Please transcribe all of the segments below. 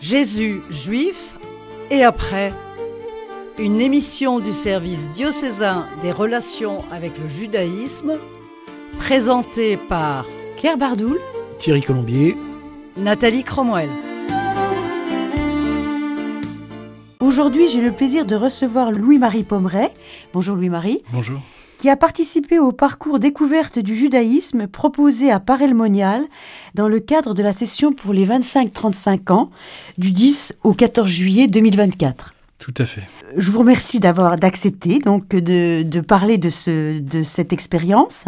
Jésus juif et après, une émission du service diocésain des relations avec le judaïsme, présentée par Claire Bardoul, Thierry Colombier, Nathalie Cromwell. Aujourd'hui, j'ai le plaisir de recevoir Louis-Marie Pommeret. Bonjour Louis-Marie. bonjour. Qui a participé au parcours découverte du judaïsme proposé à Paray-le-Monial dans le cadre de la session pour les 25-35 ans du 10 au 14 juillet 2024. Tout à fait. Je vous remercie d'accepter donc de parler de cette expérience.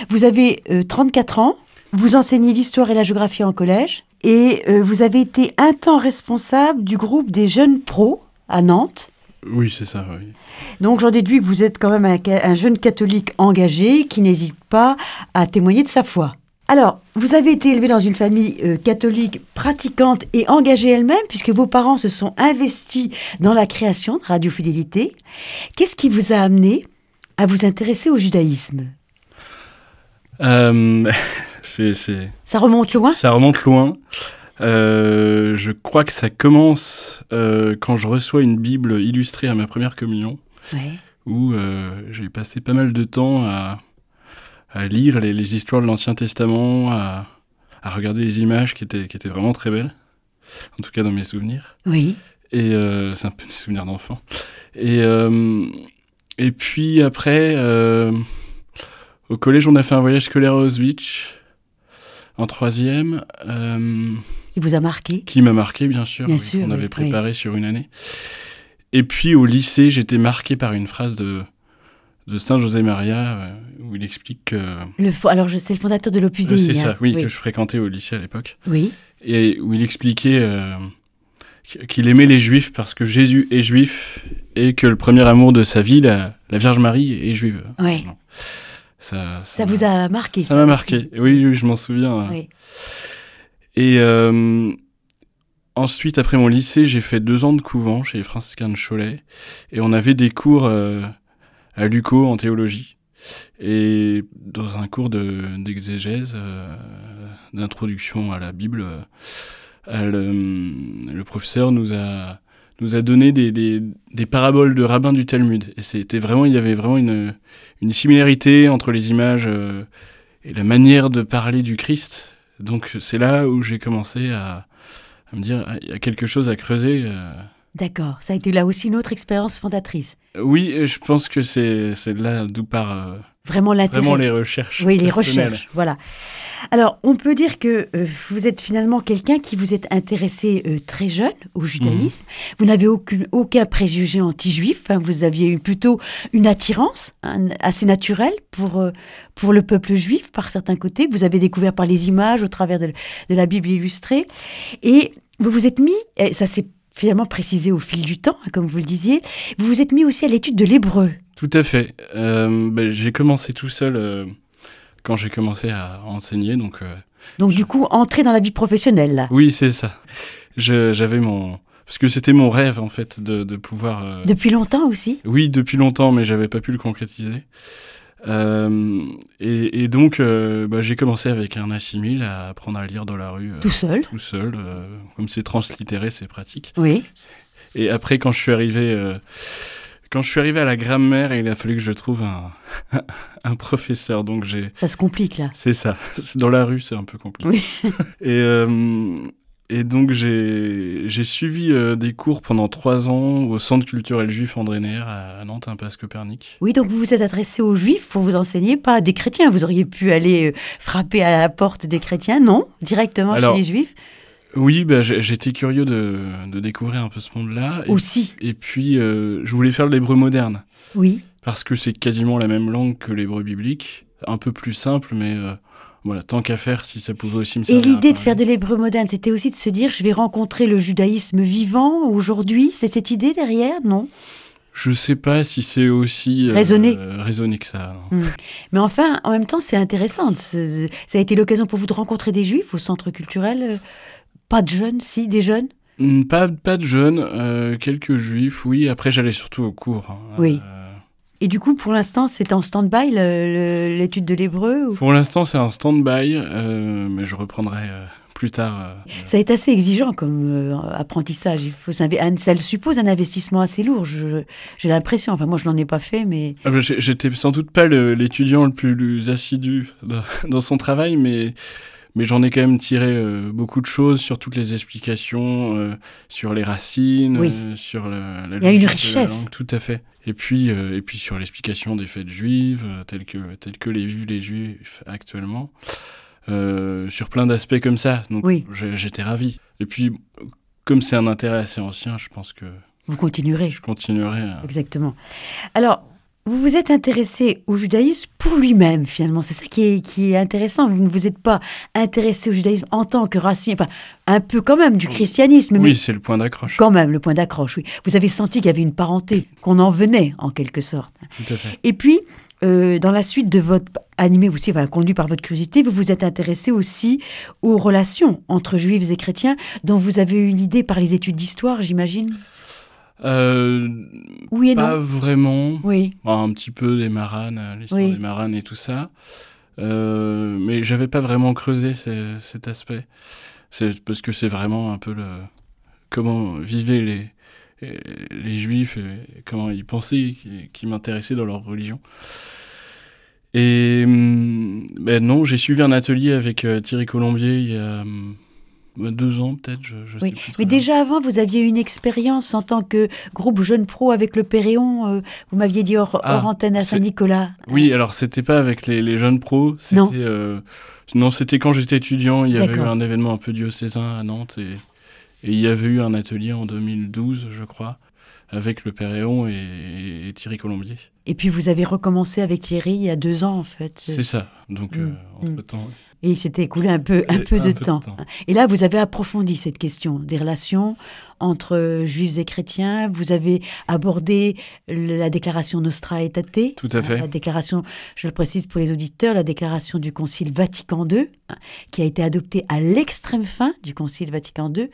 Vous avez 34 ans, vous enseignez l'histoire et la géographie en collège et vous avez été un temps responsable du groupe des jeunes pros à Nantes. Oui, c'est ça, oui. Donc j'en déduis que vous êtes quand même un jeune catholique engagé qui n'hésite pas à témoigner de sa foi. Alors, vous avez été élevé dans une famille catholique pratiquante et engagée elle-même, puisque vos parents se sont investis dans la création de Radio Fidélité. Qu'est-ce qui vous a amené à vous intéresser au judaïsme ? Ça remonte loin ? Ça remonte loin. Je crois que ça commence quand je reçois une Bible illustrée à ma première communion, où j'ai passé pas mal de temps à lire les histoires de l'Ancien Testament, à regarder les images qui étaient vraiment très belles, en tout cas dans mes souvenirs. Oui. Et c'est un peu des souvenirs d'enfant. Et puis après, au collège, on a fait un voyage scolaire à Auschwitz, en 3e. Qui vous a marqué ? Qui m'a marqué, bien sûr. Bien sûr, qu'on avait préparé sur une année. Et puis au lycée, j'étais marqué par une phrase de Saint José Maria, où il explique que... Alors, c'est le fondateur de l'Opus Dei. C'est ça, oui, que je fréquentais au lycée à l'époque. Oui. Et où il expliquait qu'il aimait les Juifs parce que Jésus est juif et que le premier amour de sa vie, la Vierge Marie, est juive. Oui. Ça vous a marqué, ça m'a marqué, oui, je m'en souviens. Oui. Et ensuite, après mon lycée, j'ai fait 2 ans de couvent chez les franciscains de Cholet. Et on avait des cours à l'UCO en théologie. Et dans un cours d'exégèse, d'introduction à la Bible, le professeur nous a donné des paraboles de rabbins du Talmud. Et il y avait vraiment une similarité entre les images et la manière de parler du Christ. Donc c'est là où j'ai commencé à me dire, il y a quelque chose à creuser. D'accord, ça a été là aussi une autre expérience fondatrice. Oui, je pense que c'est là d'où part vraiment l'intérêt. Vraiment les recherches. Oui, les recherches, voilà. Alors, on peut dire que vous êtes finalement quelqu'un qui vous êtes intéressé très jeune au judaïsme. Vous n'avez aucun préjugé anti-juif. Vous aviez plutôt une attirance assez naturelle pour le peuple juif, par certains côtés. Vous avez découvert par les images, au travers de la Bible illustrée. Et vous vous êtes mis, et ça s'est finalement précisé au fil du temps, comme vous le disiez, vous vous êtes mis aussi à l'étude de l'hébreu. Tout à fait. J'ai commencé tout seul quand j'ai commencé à enseigner. Donc du coup, entrer dans la vie professionnelle, là. Oui, c'est ça. J'avais parce que c'était mon rêve, en fait, de pouvoir... Depuis longtemps aussi ? Oui, depuis longtemps, mais j'avais pas pu le concrétiser. Et donc, j'ai commencé avec un assimile à apprendre à lire dans la rue. Tout seul ? Tout seul. Comme c'est translittéré, c'est pratique. Oui. Et après, quand je suis arrivé à la grammaire, il a fallu que je trouve un professeur. Donc ça se complique, là. C'est ça. Dans la rue, c'est un peu compliqué. Oui. Et donc, j'ai suivi des cours pendant 3 ans au Centre culturel juif André Neher à Nantes, Impasse Copernic. Oui, donc vous vous êtes adressé aux juifs pour vous enseigner, pas à des chrétiens. Vous auriez pu aller frapper à la porte des chrétiens, non ? Directement chez les juifs ? Oui, j'étais curieux de découvrir un peu ce monde-là. Aussi. Et puis, je voulais faire de l'hébreu moderne. Oui. Parce que c'est quasiment la même langue que l'hébreu biblique. Un peu plus simple, mais voilà, tant qu'à faire, si ça pouvait aussi me servir. Et l'idée de faire de l'hébreu moderne, c'était aussi de se dire, je vais rencontrer le judaïsme vivant aujourd'hui. C'est cette idée derrière, non ? Je sais pas si c'est aussi raisonné que ça. Mais enfin, en même temps, c'est intéressant. Ça a été l'occasion pour vous de rencontrer des juifs au centre culturel. Pas de jeunes, si, des jeunes ? Pas de jeunes, quelques juifs, oui. Après, j'allais surtout au cours. Oui. Et du coup, pour l'instant, c'est en stand-by, l'étude de l'hébreu ou... Pour l'instant, c'est un stand-by, mais je reprendrai plus tard. Ça est assez exigeant comme apprentissage. Ça suppose un investissement assez lourd, j'ai l'impression. Enfin, moi, je n'en ai pas fait, mais... J'étais sans doute pas l'étudiant le plus assidu dans son travail, mais j'en ai quand même tiré beaucoup de choses sur toutes les explications, sur les racines, sur la Il y a une richesse. De la langue, tout à fait. Et puis sur l'explication des fêtes juives, telles que les vivent les juifs actuellement, sur plein d'aspects comme ça. Donc j'étais ravi. Et puis, comme c'est un intérêt assez ancien, je pense que... Vous continuerez. Je continuerai. Exactement. Alors... Vous vous êtes intéressé au judaïsme pour lui-même, finalement. C'est ça qui est intéressant. Vous ne vous êtes pas intéressé au judaïsme en tant que racine, enfin, un peu quand même du christianisme. Oui, mais c'est le point d'accroche. Quand même, le point d'accroche, oui. Vous avez senti qu'il y avait une parenté, qu'on en venait, en quelque sorte. Tout à fait. Et puis, dans la suite de votre animé aussi, conduit par votre curiosité, vous vous êtes intéressé aussi aux relations entre juifs et chrétiens, dont vous avez eu une idée par les études d'histoire, j'imagine. Oui et pas non. vraiment. Oui. Un petit peu des maranes, l'histoire des maranes et tout ça. Mais j'avais pas vraiment creusé cet aspect. C'est parce que c'est vraiment un peu comment vivaient les juifs et comment ils pensaient qui m'intéressait dans leur religion. Et non, j'ai suivi un atelier avec Thierry Colombier il y a 2 ans peut-être, je sais plus. Mais déjà avant, vous aviez une expérience en tant que groupe Jeunes Pro avec le Péréon. Vous m'aviez dit hors antenne à Saint-Nicolas. Oui, alors c'était pas avec les Jeunes Pros. Non, c'était quand j'étais étudiant. Il y avait eu un événement un peu diocésain à Nantes et il y avait eu un atelier en 2012, je crois, avec le Péréon et Thierry Colombier. Et puis vous avez recommencé avec Thierry il y a 2 ans en fait. C'est ça. Donc entre-temps... Et il s'était écoulé un peu de temps. Et là, vous avez approfondi cette question des relations entre juifs et chrétiens. Vous avez abordé la déclaration Nostra Aetate. Tout à fait. La déclaration, je le précise pour les auditeurs, la déclaration du Concile Vatican II, qui a été adoptée à l'extrême fin du Concile Vatican II,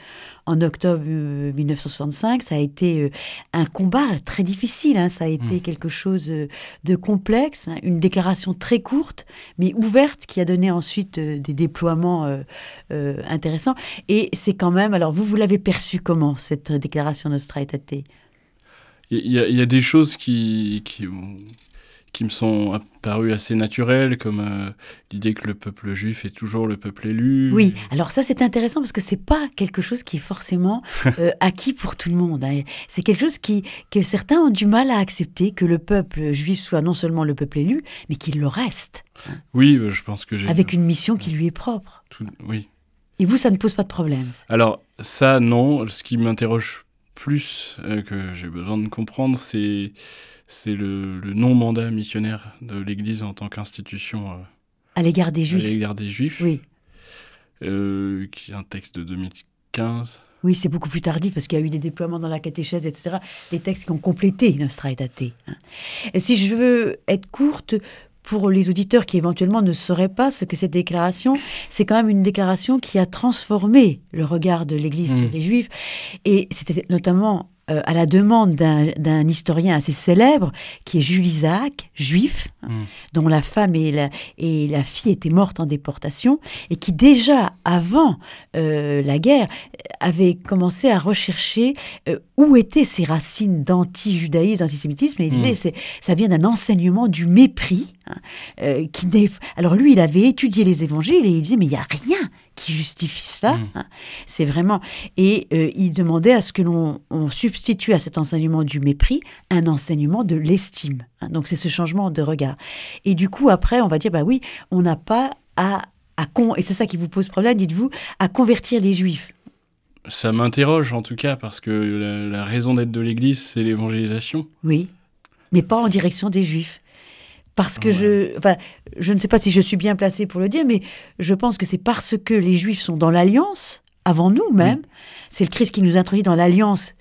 en octobre 1965. Ça a été un combat très difficile. Ça a été quelque chose de complexe. Une déclaration très courte, mais ouverte, qui a donné ensuite des déploiements intéressants. Et c'est quand même... Alors, vous l'avez perçu comment, cette déclaration Nostra Aetate ? Il y a des choses qui me sont apparues assez naturelles, comme l'idée que le peuple juif est toujours le peuple élu. Oui, alors ça c'est intéressant parce que c'est pas quelque chose qui est forcément acquis pour tout le monde. C'est quelque chose que certains ont du mal à accepter, que le peuple juif soit non seulement le peuple élu, mais qu'il le reste. Oui, je pense que j'ai... Avec une mission qui lui est propre. Oui. Et vous, ça ne pose pas de problème? Alors ça, non. Ce qui m'interroge plus, que j'ai besoin de comprendre, c'est le non-mandat missionnaire de l'Église en tant qu'institution à l'égard des Juifs. À l'égard des Juifs, oui. Qui est un texte de 2015. Oui, c'est beaucoup plus tardif parce qu'il y a eu des déploiements dans la catéchèse, etc. Des textes qui ont complété Nostra Aetate. Et si je veux être courte, pour les auditeurs qui éventuellement ne sauraient pas ce que cette déclaration, c'est quand même une déclaration qui a transformé le regard de l'Église sur les Juifs. Et c'était notamment à la demande d'un historien assez célèbre, qui est Jules Isaac, juif, dont la femme et la fille étaient mortes en déportation, et qui déjà, avant la guerre, avait commencé à rechercher où étaient ces racines d'anti-judaïsme, d'antisémitisme, et il disait ça vient d'un enseignement du mépris. Alors lui, il avait étudié les évangiles, et il disait, mais il n'y a rien qui justifie cela. C'est vraiment... Et il demandait à ce que l'on substitue à cet enseignement du mépris un enseignement de l'estime. Donc c'est ce changement de regard. Et du coup, après, on va dire, bah oui, on n'a pas et c'est ça qui vous pose problème, dites-vous, à convertir les Juifs. Ça m'interroge en tout cas, parce que la raison d'être de l'Église, c'est l'évangélisation. Oui, mais pas en direction des Juifs. Parce que je ne sais pas si je suis bien placée pour le dire, mais je pense que c'est parce que les Juifs sont dans l'alliance, avant nous même, c'est le Christ qui nous introduit dans l'alliance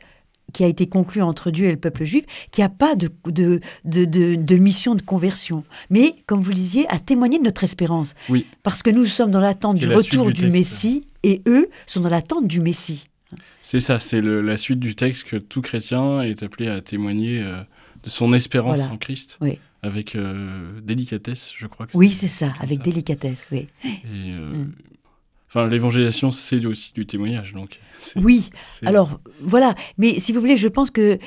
qui a été conclue entre Dieu et le peuple juif, qu'il n'y a pas de mission de conversion. Mais, comme vous le disiez, à témoigner de notre espérance. Oui. Parce que nous sommes dans l'attente du retour du Messie, et eux sont dans l'attente du Messie. C'est ça, c'est la suite du texte que tout chrétien est appelé à témoigner de son espérance en Christ. Oui. Avec délicatesse, je crois que oui, c'est ça, avec délicatesse, oui. Enfin, l'évangélisation, c'est aussi du témoignage, donc. Oui, alors voilà. Mais si vous voulez, je pense que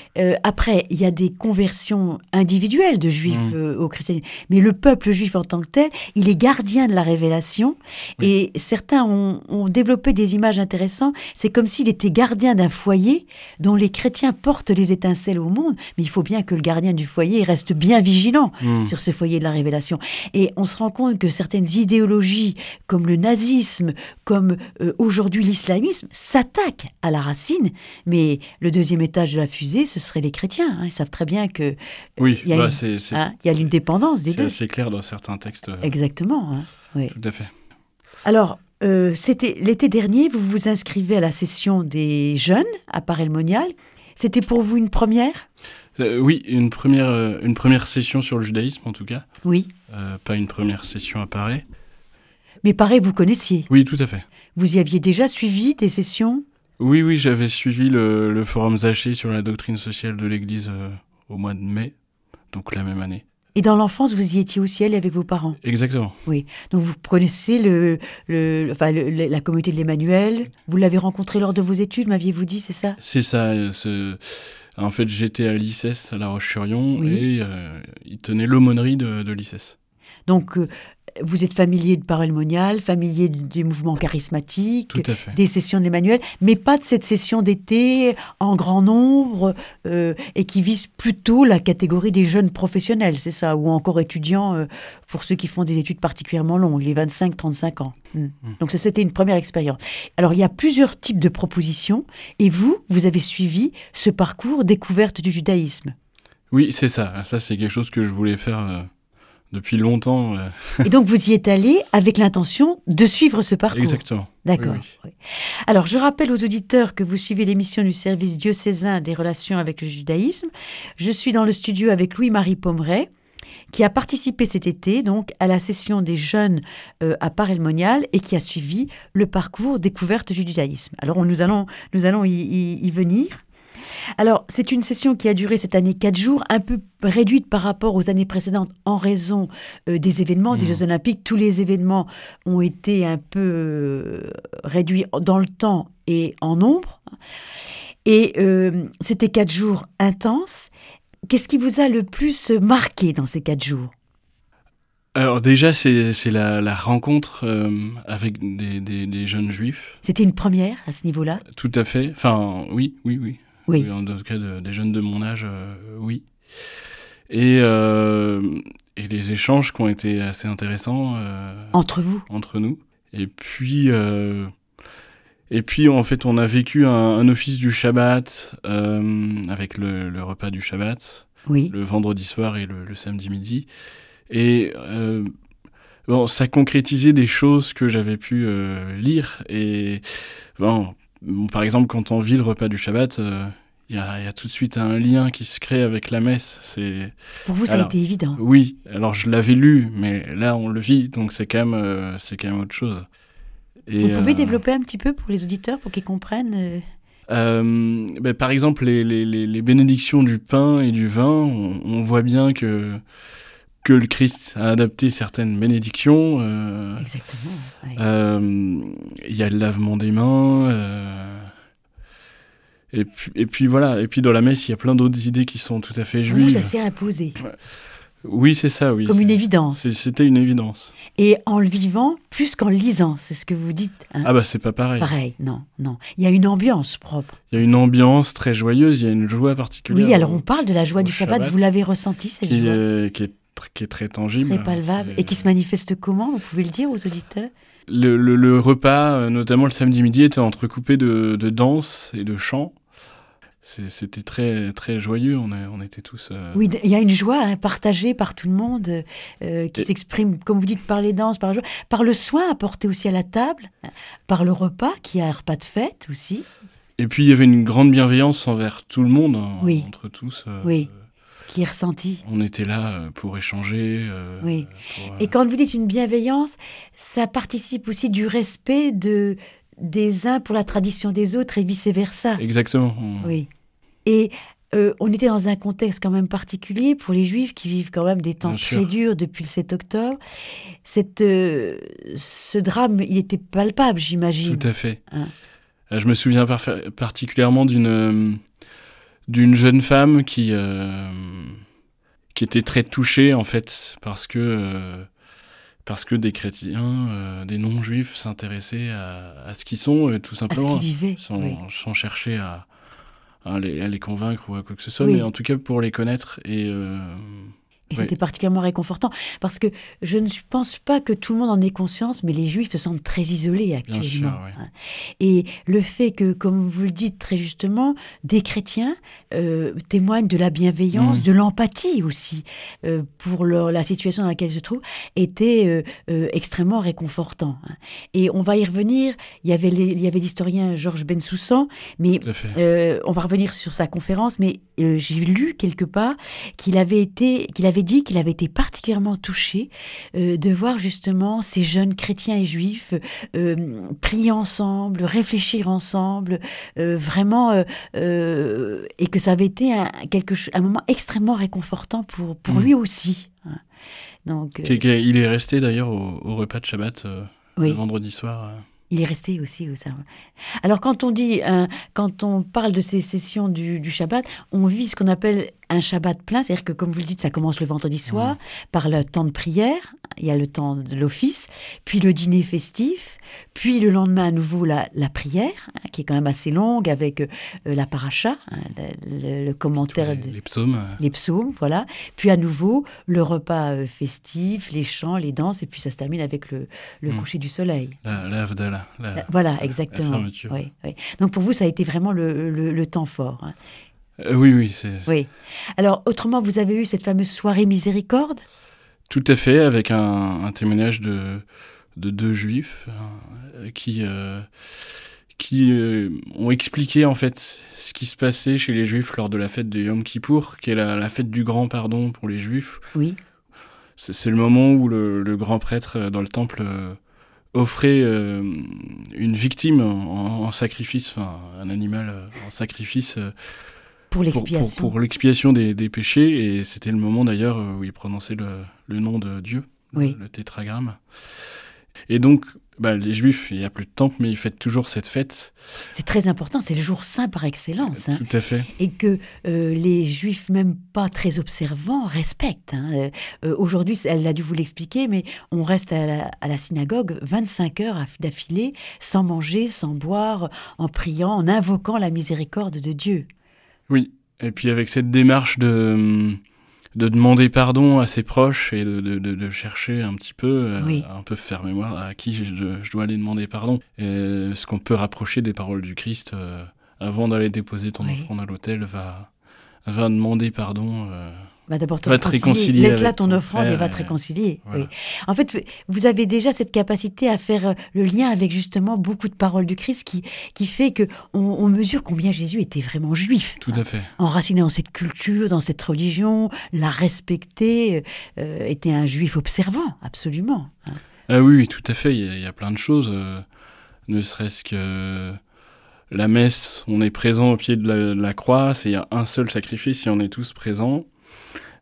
après, il y a des conversions individuelles de juifs au christianisme. Mais le peuple juif en tant que tel, il est gardien de la révélation. Oui. Et certains ont développé des images intéressantes. C'est comme s'il était gardien d'un foyer dont les chrétiens portent les étincelles au monde. Mais il faut bien que le gardien du foyer reste bien vigilant sur ce foyer de la révélation. Et on se rend compte que certaines idéologies, comme le nazisme, comme aujourd'hui l'islamisme, s'attaquent à la racine, mais le deuxième étage de la fusée, ce seraient les chrétiens. Ils savent très bien que oui, il y a une dépendance des deux. C'est clair dans certains textes. Exactement. Oui. Tout à fait. Alors, c'était l'été dernier, vous vous inscrivez à la session des jeunes à Paray-le-Monial. C'était pour vous une première ? Oui, une première session sur le judaïsme en tout cas. Oui. Pas une première session à Paray. Mais Paray, vous connaissiez ? Oui, tout à fait. Vous y aviez déjà suivi des sessions ? Oui, j'avais suivi le forum Zaché sur la doctrine sociale de l'Église au mois de mai, donc la même année. Et dans l'enfance, vous y étiez aussi allé avec vos parents ? Exactement. Oui. Donc vous connaissez la communauté de l'Emmanuel. Vous l'avez rencontré lors de vos études, m'aviez-vous dit, c'est ça ? C'est ça. En fait, j'étais à l'ICES à La Roche-sur-Yon et il tenait l'aumônerie de l'ICES. Donc, vous êtes familier de Paray-le-Monial, familier du mouvement charismatique, des sessions de l'Emmanuel, mais pas de cette session d'été en grand nombre et qui vise plutôt la catégorie des jeunes professionnels, c'est ça, ou encore étudiants pour ceux qui font des études particulièrement longues, les 25-35 ans. Donc ça, c'était une première expérience. Alors, il y a plusieurs types de propositions et vous avez suivi ce parcours découverte du judaïsme. Oui, c'est ça. Ça, c'est quelque chose que je voulais faire depuis longtemps. Et donc, vous y êtes allé avec l'intention de suivre ce parcours. Exactement. D'accord. Oui. Alors, je rappelle aux auditeurs que vous suivez l'émission du service diocésain des relations avec le judaïsme. Je suis dans le studio avec Louis-Marie Pommeret, qui a participé cet été donc à la session des jeunes à Paray-le-Monial et qui a suivi le parcours découverte du judaïsme. Alors, nous allons y venir. Alors, c'est une session qui a duré cette année 4 jours, un peu réduite par rapport aux années précédentes en raison des événements, des Jeux Olympiques. Tous les événements ont été un peu réduits dans le temps et en nombre. Et c'était 4 jours intenses. Qu'est-ce qui vous a le plus marqué dans ces 4 jours ? Alors déjà, c'est la rencontre avec des jeunes juifs. C'était une première à ce niveau-là ? Tout à fait. Enfin, oui. Oui, en tout cas, des jeunes de mon âge, oui. Et les échanges qui ont été assez intéressants. Entre vous ? Entre nous. Et puis, en fait, on a vécu un office du Shabbat avec le repas du Shabbat, le vendredi soir et le samedi midi. Et ça concrétisait des choses que j'avais pu lire. Et par exemple, quand on vit le repas du Shabbat, il y a tout de suite un lien qui se crée avec la messe. Pour vous, ça a été évident. Oui, alors je l'avais lu, mais là, on le vit, donc c'est quand même autre chose. Et, vous pouvez développer un petit peu pour les auditeurs, pour qu'ils comprennent par exemple, les bénédictions du pain et du vin, on voit bien que le Christ a adapté certaines bénédictions. Exactement. Il y a le lavement des mains. Et puis voilà. Et puis dans la messe, il y a plein d'autres idées qui sont tout à fait juives. Vous, ça s'est imposé. Oui, c'est ça, oui. Comme une évidence. C'était une évidence. Et en le vivant, plus qu'en le lisant, c'est ce que vous dites. Hein. Ah bah c'est pas pareil. Pareil, non. Il y a une ambiance propre. Il y a une ambiance très joyeuse, il y a une joie particulière. Oui, alors on parle de la joie du Shabbat. Vous l'avez ressenti, cette joie qui est très tangible. Très palpable. Et qui se manifeste comment ? Vous pouvez le dire aux auditeurs ? Le repas, notamment le samedi midi, était entrecoupé de danse et de chants. C'était très, très joyeux, on était tous... Oui, il y a une joie partagée par tout le monde qui s'exprime, comme vous dites, par les danses, par la joie, par le soin apporté aussi à la table, par le repas, qui est un repas de fête aussi. Et puis il y avait une grande bienveillance envers tout le monde, entre tous. Oui, qui est ressentie. On était là pour échanger. Et quand vous dites une bienveillance, ça participe aussi du respect des uns pour la tradition des autres et vice-versa. Exactement. Oui. Et on était dans un contexte quand même particulier pour les Juifs qui vivent quand même des temps très durs depuis le 7 octobre. Ce drame, il était palpable, j'imagine. Tout à fait. Je me souviens particulièrement d'une jeune femme qui était très touchée, en fait, parce que des chrétiens, des non-juifs s'intéressaient à ce qu'ils sont, tout simplement, à ce qu'ils vivaient, sans chercher à les convaincre ou à quoi que ce soit, mais en tout cas pour les connaître. Et c'était particulièrement réconfortant, parce que je ne pense pas que tout le monde en ait conscience, mais les Juifs se sentent très isolés actuellement. Bien sûr, oui. Et le fait que, comme vous le dites très justement, des chrétiens témoignent de la bienveillance, de l'empathie aussi, pour la situation dans laquelle ils se trouvent, était extrêmement réconfortant. Et on va y revenir, il y avait l'historien Georges Bensoussan, mais on va revenir sur sa conférence, mais j'ai lu quelque part qu'il avait dit qu'il avait été particulièrement touché de voir justement ces jeunes chrétiens et juifs prier ensemble, réfléchir ensemble, vraiment, et que ça avait été un moment extrêmement réconfortant pour lui aussi. Donc, il est resté d'ailleurs au repas de Shabbat le vendredi soir. Il est resté aussi au serment. Alors quand on parle de ces sessions du Shabbat, on vit ce qu'on appelle un Shabbat plein, c'est-à-dire que comme vous le dites, ça commence le vendredi soir par le temps de prière, il y a le temps de l'office, puis le dîner festif, puis le lendemain à nouveau la prière, qui est quand même assez longue avec la paracha, le commentaire les psaumes. Les psaumes, voilà. Puis à nouveau le repas festif, les chants, les danses, et puis ça se termine avec le coucher du soleil. La Havdalah. Voilà, exactement. La fermeture. Oui. Donc pour vous, ça a été vraiment le temps fort. Oui. Oui. Alors, autrement, vous avez eu cette fameuse soirée miséricorde ? Tout à fait, avec un témoignage de deux juifs qui ont expliqué en fait ce qui se passait chez les juifs lors de la fête de Yom Kippour, qui est la fête du grand pardon pour les juifs. Oui. C'est le moment où le grand prêtre dans le temple offrait une victime en sacrifice, enfin un animal en sacrifice. Pour l'expiation. Pour l'expiation des péchés, et c'était le moment d'ailleurs où il prononçait le nom de Dieu, le tétragramme. Et donc, les Juifs, il n'y a plus de temple, mais ils fêtent toujours cette fête. C'est très important, c'est le jour saint par excellence. Tout à fait. Et que les Juifs, même pas très observants, respectent. Aujourd'hui, elle a dû vous l'expliquer, mais on reste à la synagogue 25 heures d'affilée, sans manger, sans boire, en priant, en invoquant la miséricorde de Dieu. Oui, et puis avec cette démarche de demander pardon à ses proches et de chercher un petit peu, un peu faire mémoire à qui je dois aller demander pardon. Et ce qu'on peut rapprocher des paroles du Christ, avant d'aller déposer ton offrande à l'autel, va demander pardon. D'abord te réconcilier. Laisse là ton offrande et va te réconcilier. Voilà. Oui. En fait, vous avez déjà cette capacité à faire le lien avec justement beaucoup de paroles du Christ qui fait qu'on mesure combien Jésus était vraiment juif. Tout à fait. Enraciné dans cette culture, dans cette religion, la respecter, était un juif observant, absolument. Ah oui, tout à fait. Il y a plein de choses, ne serait-ce que la messe, on est présent au pied de la croix, il y a un seul sacrifice et on est tous présents.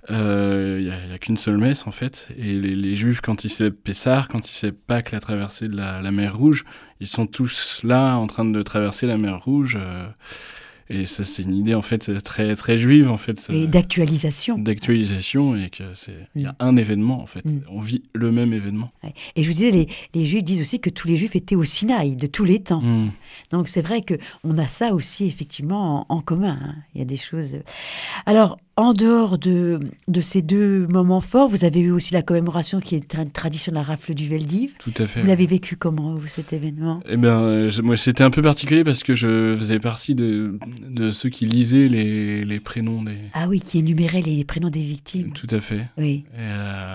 Il y a qu'une seule messe en fait, et les Juifs, quand ils célèbrent Pessah, quand ils célèbrent Pâques, la traversée de la mer Rouge, ils sont tous là en train de traverser la mer Rouge, et ça c'est une idée en fait très très juive en fait. Et d'actualisation, et que il y a un événement en fait, on vit le même événement. Et je vous disais, les Juifs disent aussi que tous les Juifs étaient au Sinaï de tous les temps. Donc c'est vrai que on a ça aussi effectivement en commun. Il y a des choses. Alors en dehors de ces deux moments forts, vous avez eu aussi la commémoration qui est une tradition de la rafle du Veldiv. Tout à fait. Vous l'avez vécu comment, vous, cet événement ? Eh bien, moi, c'était un peu particulier parce que je faisais partie de ceux qui lisaient les prénoms des... Ah oui, qui énuméraient les prénoms des victimes. Tout à fait. Oui.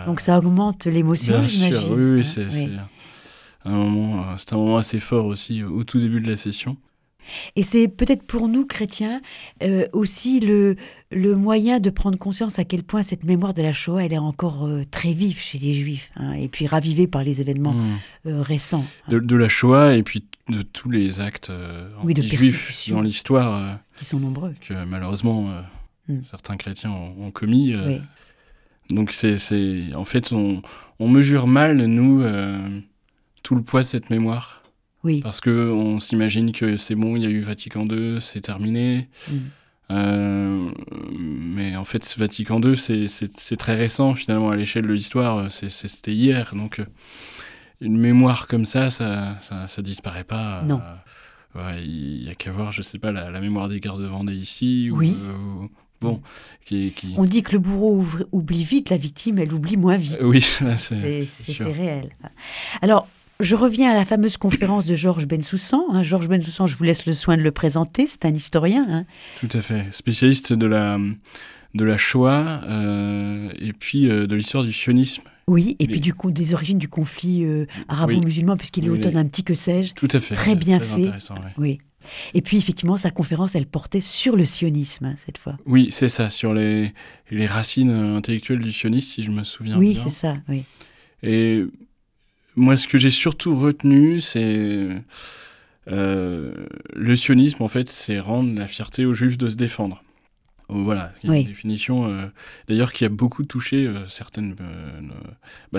Donc ça augmente l'émotion, j'imagine. Bien sûr, oui, c'est un moment assez fort aussi au tout début de la session. Et c'est peut-être pour nous, chrétiens, aussi le moyen de prendre conscience à quel point cette mémoire de la Shoah, elle est encore très vive chez les Juifs, et puis ravivée par les événements récents. De la Shoah et puis de tous les actes anti-juifs dans l'histoire. Qui sont nombreux. Que malheureusement, certains chrétiens ont commis. Donc en fait, on mesure mal, nous, tout le poids de cette mémoire. Oui. Parce qu'on s'imagine que c'est bon, il y a eu Vatican II, c'est terminé. Mais en fait, Vatican II, c'est très récent, finalement, à l'échelle de l'histoire. C'était hier. Donc, une mémoire comme ça disparaît pas. Non. Il y a qu'à voir, je sais pas, la mémoire des guerres de Vendée ici. Oui. Bon, On dit que le bourreau oublie vite, la victime, elle oublie moins vite. Oui, c'est réel. Alors, je reviens à la fameuse conférence de Georges Bensoussan. Georges Bensoussan, je vous laisse le soin de le présenter, c'est un historien. Tout à fait, spécialiste de la Shoah et puis de l'histoire du sionisme. Oui, et puis des origines du conflit arabo-musulman, puisqu'il est auteur d'un petit que sais-je. Tout à fait. Très bien fait. Intéressant, oui. Et puis, effectivement, sa conférence, elle portait sur le sionisme, cette fois. Oui, c'est ça, sur les racines intellectuelles du sionisme, si je me souviens bien. Oui, c'est ça, oui. Et moi, ce que j'ai surtout retenu, c'est le sionisme, en fait, c'est rendre la fierté aux Juifs de se défendre. Voilà, il y a une définition, d'ailleurs, qui a beaucoup touché certaines...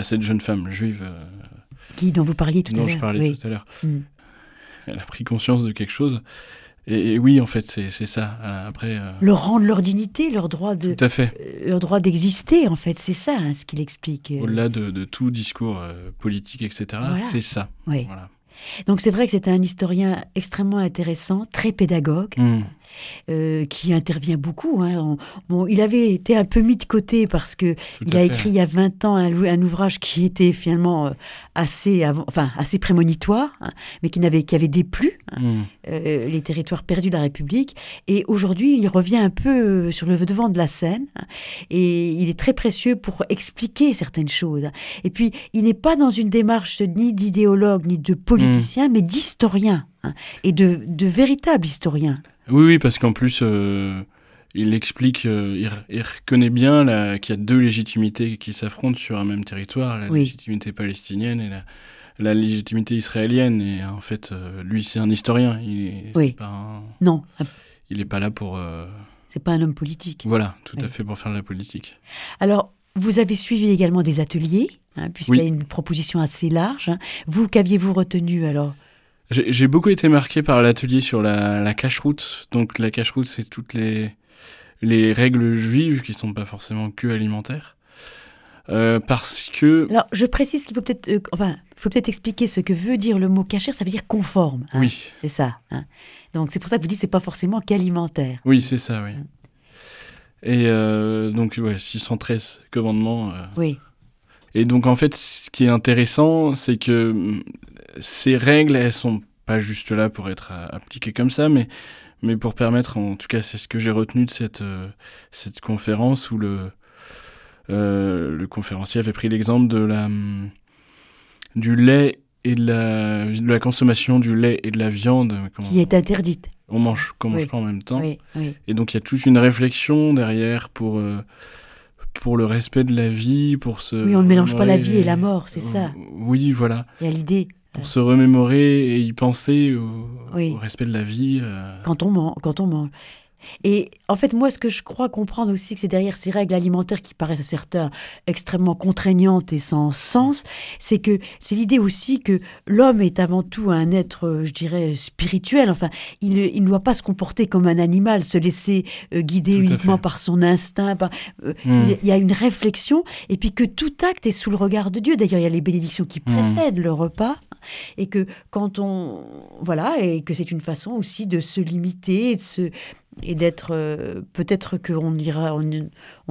cette jeune femme juive... dont vous parliez tout à l'heure. Dont je parlais tout à l'heure. Elle a pris conscience de quelque chose. Et oui, en fait, c'est ça. Après, leur rendre leur dignité, leur droit de... Tout à fait. Leur droit d'exister, en fait, c'est ça ce qu'il explique. Au-delà de tout discours politique, etc., voilà. C'est ça. Oui. Voilà. Donc c'est vrai que c'est un historien extrêmement intéressant, très pédagogue, qui intervient beaucoup. Il avait été un peu mis de côté parce qu'il a écrit il y a 20 ans un ouvrage qui était finalement assez prémonitoire, mais qui avait déplu, les territoires perdus de la République. Et aujourd'hui, il revient un peu sur le devant de la scène, et il est très précieux pour expliquer certaines choses. Et puis, il n'est pas dans une démarche ni d'idéologue, ni de politicien, mais d'historien, et de véritable historien. Oui, parce qu'en plus, il explique, il reconnaît bien qu'il y a deux légitimités qui s'affrontent sur un même territoire, la légitimité palestinienne et la légitimité israélienne. Et en fait, lui, c'est un historien. Non. Il n'est pas là pour... C'est pas un homme politique. Voilà, tout à fait, pour faire de la politique. Alors, vous avez suivi également des ateliers, puisqu'il y a une proposition assez large. Vous, qu'aviez-vous retenu alors ? J'ai beaucoup été marqué par l'atelier sur la cache-route. Donc la cache-route, c'est toutes les règles juives qui ne sont pas forcément que alimentaires. Parce que... Alors, je précise qu'il faut peut-être expliquer ce que veut dire le mot kasher, ça veut dire conforme. Oui. C'est ça. Donc c'est pour ça que vous dites que ce n'est pas forcément qu'alimentaire. Oui, c'est ça, oui. Et donc, 613 commandements. Oui. Et donc, en fait, ce qui est intéressant, c'est que ces règles, elles sont pas juste là pour être appliquées comme ça, mais pour permettre, en tout cas, c'est ce que j'ai retenu de cette conférence où le conférencier avait pris l'exemple du lait et de la consommation du lait et de la viande. Qui est interdite. On mange pas en même temps. Oui. Et donc, il y a toute une réflexion derrière pour le respect de la vie, Oui, on ne mélange pas la vie et la mort, c'est ça. Oui, voilà. Il y a l'idée. Pour se remémorer et y penser au respect de la vie. Quand on mange. Et en fait, moi, ce que je crois comprendre aussi, que c'est derrière ces règles alimentaires qui paraissent à certains extrêmement contraignantes et sans sens, c'est l'idée aussi que l'homme est avant tout un être, je dirais, spirituel. Enfin, il ne doit pas se comporter comme un animal, se laisser guider uniquement par son instinct. Il y a une réflexion, et puis que tout acte est sous le regard de Dieu. D'ailleurs, il y a les bénédictions qui précèdent le repas, et que et que c'est une façon aussi de se limiter, et d'être peut-être qu'on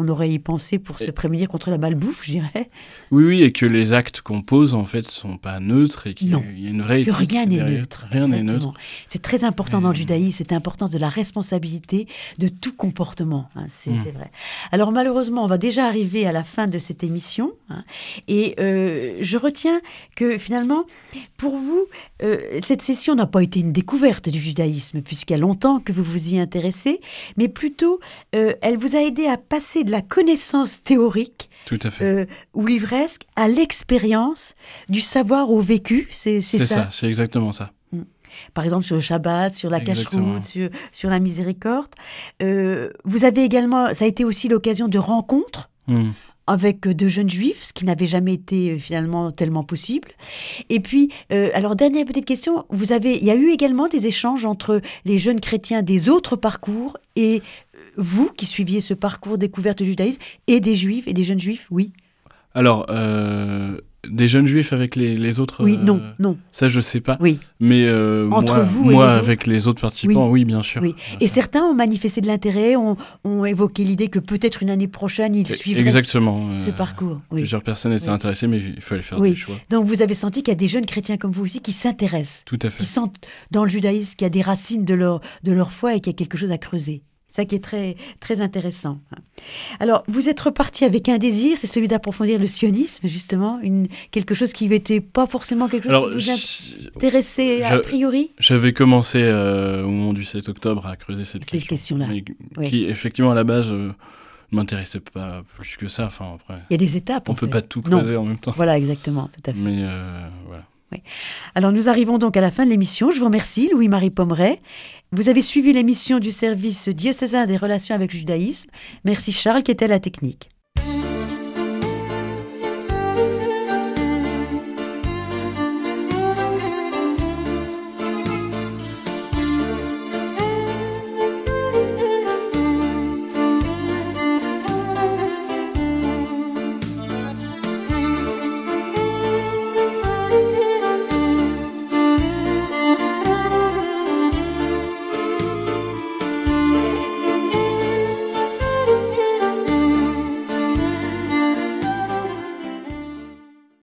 aurait y pensé pour se prémunir contre la malbouffe, je dirais. Oui, et que les actes qu'on pose en fait sont pas neutres et qu'il y a une vraie éthique. Rien n'est neutre. Rien n'est neutre. C'est très important dans le judaïsme, c'est l'importance de la responsabilité de tout comportement. C'est vrai. Alors malheureusement, on va déjà arriver à la fin de cette émission, et je retiens que finalement, pour vous, cette session n'a pas été une découverte du judaïsme, puisqu'il y a longtemps que vous vous y intéressez, mais plutôt, elle vous a aidé à passer de la connaissance théorique, tout à fait, ou livresque, à l'expérience, du savoir au vécu, c'est ça. C'est exactement ça. Par exemple, sur le Shabbat, sur la Exactement. cacheroute, sur la miséricorde. Vous avez également, ça a été aussi l'occasion de rencontres avec de jeunes juifs, ce qui n'avait jamais été finalement tellement possible. Et puis, alors dernière petite question, il y a eu également des échanges entre les jeunes chrétiens des autres parcours et vous qui suiviez ce parcours découverte du judaïsme et des juifs et des jeunes juifs, oui. Alors, des jeunes juifs avec les autres. Oui, non. Ça, je sais pas. Oui. Mais Entre vous et moi les avec les autres participants, oui, bien sûr. Oui. Et certains ont manifesté de l'intérêt, ont évoqué l'idée que peut-être une année prochaine, ils suivraient ce parcours. Oui. Plusieurs personnes étaient intéressées, mais il fallait faire des choix. Donc vous avez senti qu'il y a des jeunes chrétiens comme vous aussi qui s'intéressent. Tout à fait. Qui sentent dans le judaïsme qu'il y a des racines de leur foi et qu'il y a quelque chose à creuser. Ça qui est très, très intéressant. Alors, vous êtes reparti avec un désir, c'est celui d'approfondir le sionisme, justement, quelque chose qui n'était pas forcément quelque chose qui vous intéressait a priori. J'avais commencé au moment du 7 octobre à creuser cette question-là. Qui, effectivement, à la base, ne m'intéressait pas plus que ça. Enfin, après, il y a des étapes. On ne peut pas tout creuser en même temps. Voilà, exactement, tout à fait. Mais voilà. Oui. Alors nous arrivons donc à la fin de l'émission. Je vous remercie, Louis-Marie Pommeret. Vous avez suivi l'émission du service diocésain des relations avec le judaïsme. Merci Charles qui était à la technique.